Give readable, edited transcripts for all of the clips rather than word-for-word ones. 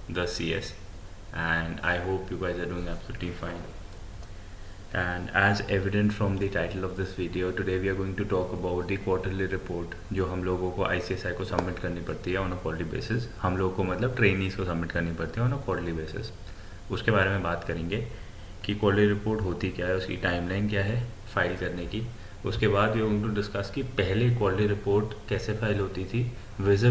the CS, and I hope you guys are doing absolutely fine. And as evident from the title of this video, today we are going to talk about the quarterly report जो हम लोगों को ICSI को submit करनी पड़ती है on a quarterly basis. हम लोगों को मतलब ट्रेनीज़ को सबमिट करनी पड़ती है ऑन अ क्वार्टरली बेसिस. उसके बारे में बात करेंगे कि क्वार्टरली रिपोर्ट होती क्या है, उसकी टाइमलाइन क्या है फाइल करने की. उसके बाद वी गोइंग टू डिस्कस कि पहले क्वार्टरली रिपोर्ट कैसे फाइल होती थी विज़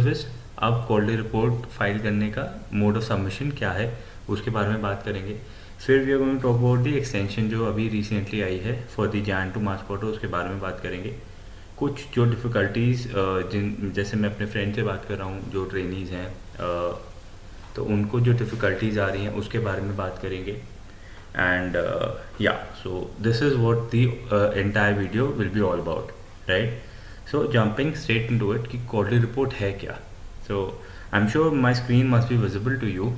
अब क्वार्टरली रिपोर्ट फाइल करने का मोड ऑफ सबमिशन क्या है, उसके बारे में बात करेंगे. फिर we are going to talk about the extension जो अभी रिसेंटली आई है for the Jan to March quarter, उसके बारे में बात करेंगे. कुछ जो डिफ़िकल्टीज़ जिन जैसे मैं अपने फ्रेंड से बात कर रहा हूँ जो ट्रेनीज़ हैं, तो उनको जो डिफ़िकल्टीज़ आ रही हैं उसके बारे में बात करेंगे. And yeah so this is what the entire video will be all about, right. So jumping straight into it कि क्वार्टरली रिपोर्ट है क्या. So I am sure my screen must be visible to you.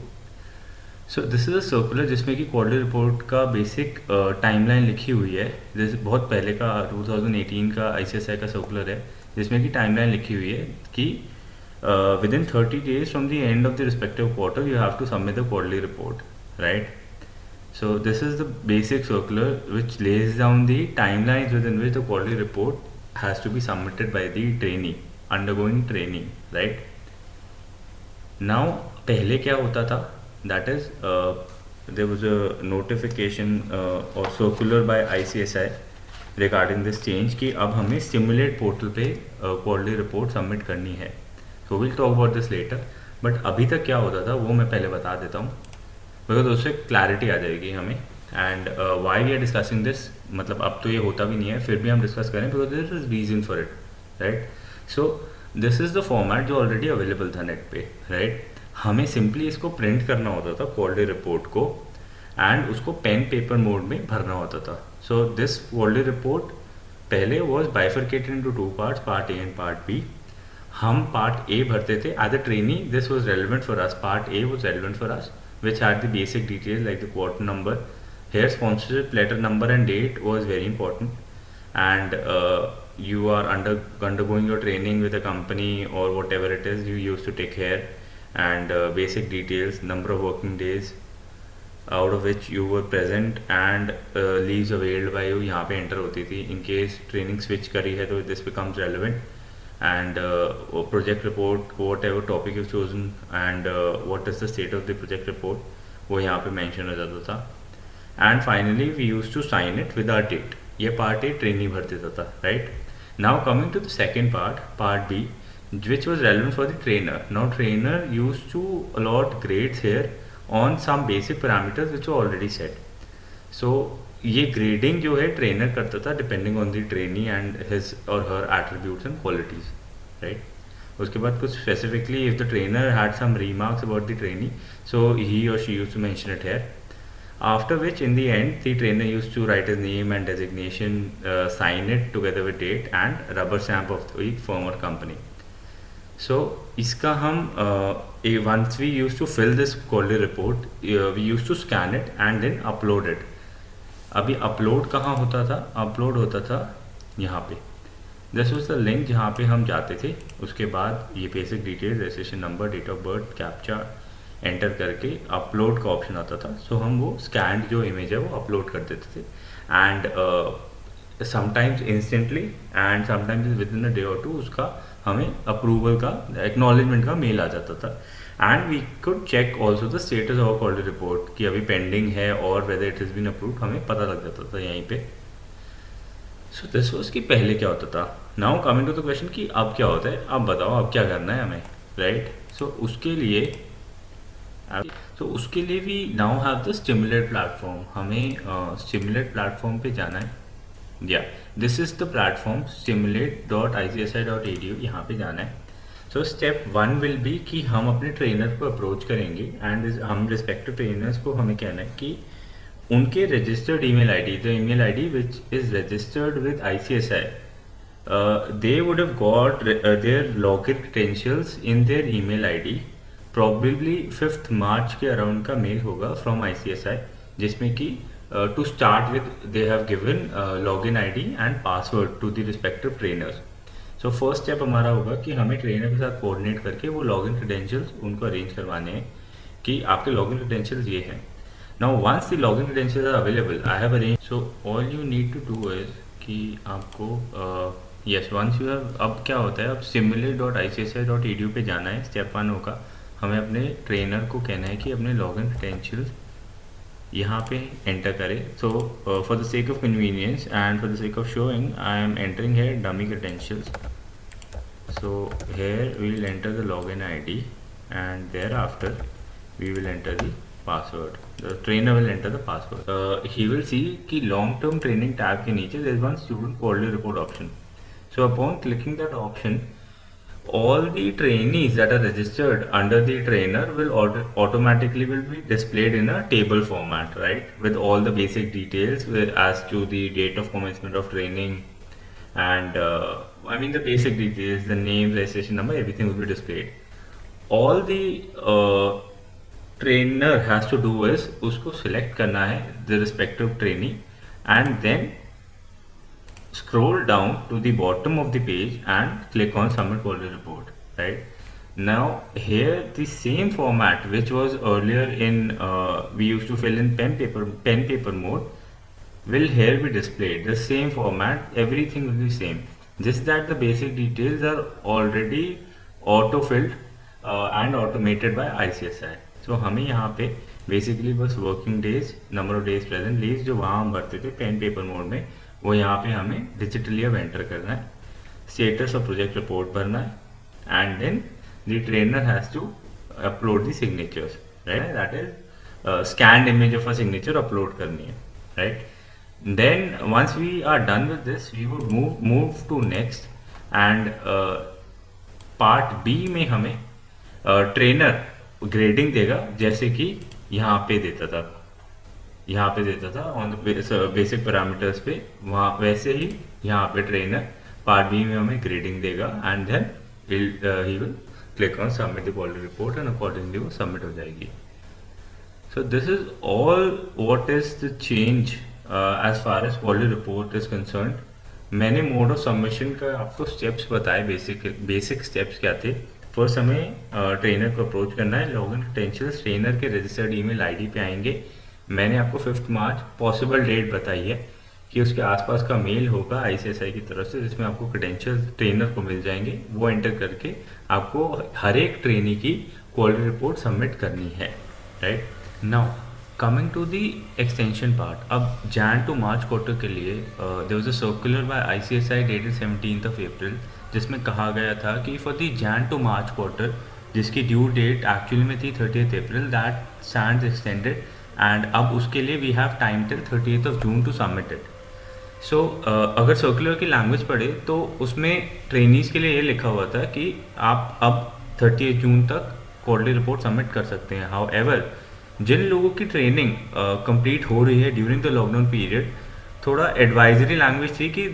So this is a circular जिसमें कि quarterly report का basic timeline लिखी हुई है. जैसे बहुत पहले का 2018 का ICSI का सर्कुलर है जिसमें कि टाइमलाइन लिखी हुई है कि within 30 days from the end of the respective quarter you have to submit the quarterly report, right. So this is the basic circular which lays down the timelines within which the quarterly report has to be submitted by the trainee undergoing training, right. Now पहले क्या होता था, that is there was a notification or circular by ICSI regarding this change कि अब हमें Stimulate portal पे quarterly report submit करनी है. So we'll talk about this later. But अभी तक क्या होता था वो मैं पहले बता देता हूँ बिकॉज उससे क्लैरिटी आ जाएगी हमें. And why we are discussing this, मतलब अब तो ये होता भी नहीं है फिर भी हम डिस्कस करें because there is reason for it, right. So this is the format जो ऑलरेडी अवेलेबल था नेट पे, राइट. हमें सिंपली इसको प्रिंट करना होता था क्वार्टरली रिपोर्ट को एंड उसको पेन पेपर मोड में भरना होता था. सो दिस क्वार्टरली रिपोर्ट पहले was bifurcated into two parts, part A and part B. हम पार्ट ए भरते थे as a trainee. This was relevant for us. Part A was relevant for us which had the basic details like the quarter number. Here sponsorship letter number and date was very important, and you are undergoing your training with a company or whatever it is you used to take care, and basic details, number of working days out of which you were present, and leaves availed by you यहाँ पे enter होती थी. in case training switch करी है तो this becomes relevant. And project report, whatever topic you've chosen, and what is the state of the project report, वो यहाँ पे mention हो जाता था. And finally we used to sign it with our date. ये part A trainee भर देता था, right. Now coming to the second part, part B, which was relevant for the trainer. Now trainer used to allot grades here on some basic parameters which were already set. So ये grading जो है trainer करता था depending on the trainee and his और her attributes and qualities, right. उसके बाद कुछ specifically if the trainer had some remarks about the trainee, so he और she used to mention it here. After which in the end the trainer used to write his name and designation, sign it together with date and rubber stamp of the firm और company. So इसका हम once we used to fill this quarterly report we used to scan it and then upload it. अभी upload कहाँ होता था, upload होता था यहाँ पे. दिस वाज द लिंक जहाँ पे हम जाते थे. उसके बाद ये basic detail, registration number, date of birth, captcha enter करके अपलोड का ऑप्शन आता था. सो हम वो स्कैन्ड जो इमेज है वो अपलोड कर देते थे and sometimes instantly and sometimes with in a day और टू उसका हमें अप्रूवल का, एक्नॉलेजमेंट का मेल आ जाता था. And we could check also the status of quarterly report कि अभी पेंडिंग है और whether it is been approved, हमें पता लग जाता था यहीं पे. सो दिस वाज कि पहले क्या होता था. Now coming to the question कि अब क्या होता है, अब बताओ अब क्या करना है हमें, राइट. सो उसके लिए we now have the stimulate platform. हमें स्टिमुलेट प्लेटफॉर्म पे जाना है. या this is the platform stimulate.icsi.edu, यहाँ पे जाना है. सो स्टेप 1 विल बी कि हम अपने ट्रेनर को अप्रोच करेंगे एंड हम रिस्पेक्टिव ट्रेनर्स को हमें कहना है कि उनके registered email ID, the email ID which is registered with ICSI, they would have got their login credentials in their email ID. probably 5th March के अराउंड का मेल होगा फ्रॉम ICSI जिसमें कि to start with they have given login ID and password to the respective trainers. So first step हमारा होगा कि हमें trainer के साथ कोऑर्डिनेट करके वो लॉगिन क्रेडेंशियल्स उनको अरेंज करवाने हैं कि आपके लॉगिन क्रेडेंशियल्स ये हैं. Now once the login credentials are available, I have arrange, so all you need to do is कि आपको यस वंस यू हैव, अब क्या होता है, अब simulate.icsi.edu पे जाना है. स्टेप 1 होगा, हमें अपने ट्रेनर को कहना है कि अपने लॉगिन क्रेडेंशियल्स यहाँ पे एंटर करें. So for the sake of convenience and for the sake of showing I'm entering here dummy credentials. So here we will enter the login ID and thereafter we will enter the password. The trainer will enter the password. He will see कि long term training tab के नीचे there is one student quarterly report option. So upon clicking that option, all the trainees that are registered under the trainer will automatically will be displayed in a table format, right, with all the basic details as to the date of commencement of training and I mean the basic details, the name, registration number, everything will be displayed. All the trainer has to do is उसको select करना है the respective trainee and then scroll down to the bottom of the page and click on submit quarterly report, right. Now here the same format which was earlier in we used to fill in pen paper mode will here be displayed. The same format, everything will be same, just that the basic details are already auto filled and automated by ICSI. So हमें यहाँ पे basically बस working days, number of days present, leave जो वहाँ हम भरते थे pen paper mode में, वो यहाँ पे हमें डिजिटली अब एंटर करना है. स्टेटस ऑफ प्रोजेक्ट रिपोर्ट भरना है and then the trainer has to upload the signatures, right. That is scanned image of a signature upload करनी है, right. Then once we are done with this, we would move to next and part B में हमें trainer grading देगा, जैसे कि यहाँ पे देता था ऑन द बेसिक पैरामीटर्स पे, वहाँ वैसे ही यहाँ पे ट्रेनर पार्ट बी में हमें ग्रेडिंग देगा and then he will click on submit the quality report and accordingly वो सबमिट हो जाएगी. So this is all what is the change as far as quality report is concerned. मैंने mode of submission का आपको steps बताए, basic steps क्या थे. फर्स्ट हमें ट्रेनर को अप्रोच करना है. लॉगिन क्रेडेंशियल्स ट्रेनर के रजिस्टर्ड ईमेल आईडी पे आएंगे. मैंने आपको 5 मार्च पॉसिबल डेट बताई है कि उसके आसपास का मेल होगा आईसीएसआई की तरफ से, जिसमें आपको क्रेडेंशियल्स ट्रेनर को मिल जाएंगे. वो एंटर करके आपको हर एक ट्रेनी की क्वालिटी रिपोर्ट सबमिट करनी है, right. Now coming to the extension part. अब जैन टू मार्च क्वार्टर के लिए there was a circular by ICSI dated 17th April, जिसमें कहा गया था कि for the Jan to March quarter, जिसकी ड्यू डेट एक्चुअली में थी 30th April, that stands extended and अब उसके लिए we have time till 30th June to submit it. So अगर सर्कुलर की लैंग्वेज पढ़े तो उसमें ट्रेनीज़ के लिए ये लिखा हुआ था कि आप अब 30 जून तक क्वार्टरली रिपोर्ट सबमिट कर सकते हैं. हाउ एवर जिन लोगों की ट्रेनिंग कंप्लीट हो रही है ड्यूरिंग द लॉकडाउन पीरियड, थोड़ा एडवाइजरी लैंग्वेज थी कि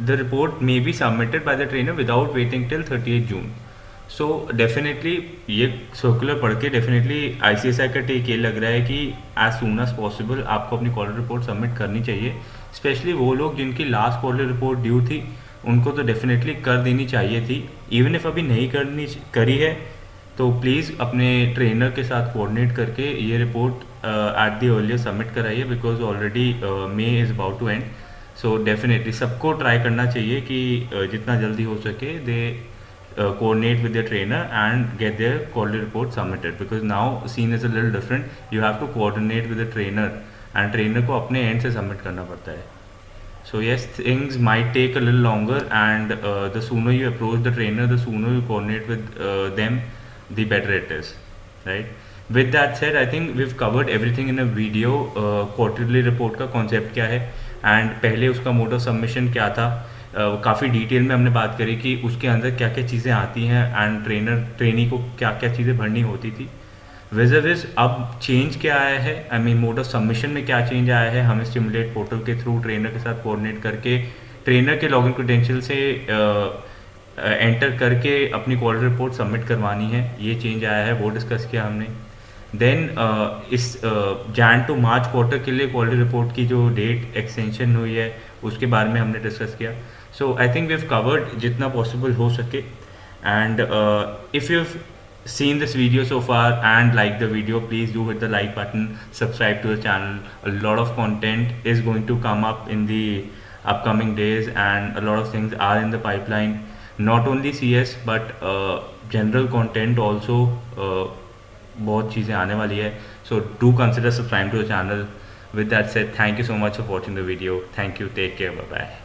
the report may be submitted by the trainer without waiting till 30 June. So definitely ये सर्कुलर पढ़ के डेफिनेटली आईसीएसआई का टेक ये लग रहा है कि एज सून एज पॉसिबल आपको अपनी क्वार्टर रिपोर्ट सबमिट करनी चाहिए. स्पेशली वो लोग जिनकी लास्ट क्वार्टर रिपोर्ट ड्यू थी, उनको तो डेफिनेटली कर देनी चाहिए थी. इवन इफ अभी नहीं करी है तो प्लीज़ अपने ट्रेनर के साथ कोऑर्डिनेट करके ये report at the earlier submit कराइए, because already May is about to end. So definitely सबको ट्राई करना चाहिए कि जितना जल्दी हो सके दे coordinate with their trainer and get their quality report submitted, because now scene is a little different. You have to coordinate with the trainer and trainer को अपने end से submit करना पड़ता है. So yes, things might take a little longer and the sooner you approach the trainer, the sooner you coordinate with them, the better it is, right? With that said, I think we've covered everything in a video. Quarterly report का concept क्या है and पहले उसका mode of submission क्या था, काफ़ी detail में हमने बात करी कि उसके अंदर क्या क्या चीज़ें आती हैं एंड ट्रेनी को क्या क्या चीज़ें भरनी होती थी. विज़ अब चेंज क्या आया है, I mean mode of submission में क्या चेंज आया है. हमें स्टिमुलेट पोर्टल के थ्रू ट्रेनर के साथ कोऑर्डिनेट करके ट्रेनर के लॉगिन क्रेडेंशियल से एंटर करके अपनी क्वालिटी रिपोर्ट सबमिट करवानी है. ये चेंज आया है, वो डिस्कस किया हमने. देन इस जैन टू मार्च क्वार्टर के लिए क्वालिटी रिपोर्ट की जो डेट एक्सटेंशन हुई है उसके बारे में हमने डिस्कस किया. So I think we have covered जितना पॉसिबल हो सके. And if you seen this video so far and like the video, please do hit the like button, subscribe to the channel. A lot of content is going to come up in the upcoming days, and a lot of things are in the pipeline, not only CS but general content also. बहुत चीज़ें आने वाली है, so do consider subscribing to the channel. With that said, thank you so much for watching the video. Thank you, take care, bye bye.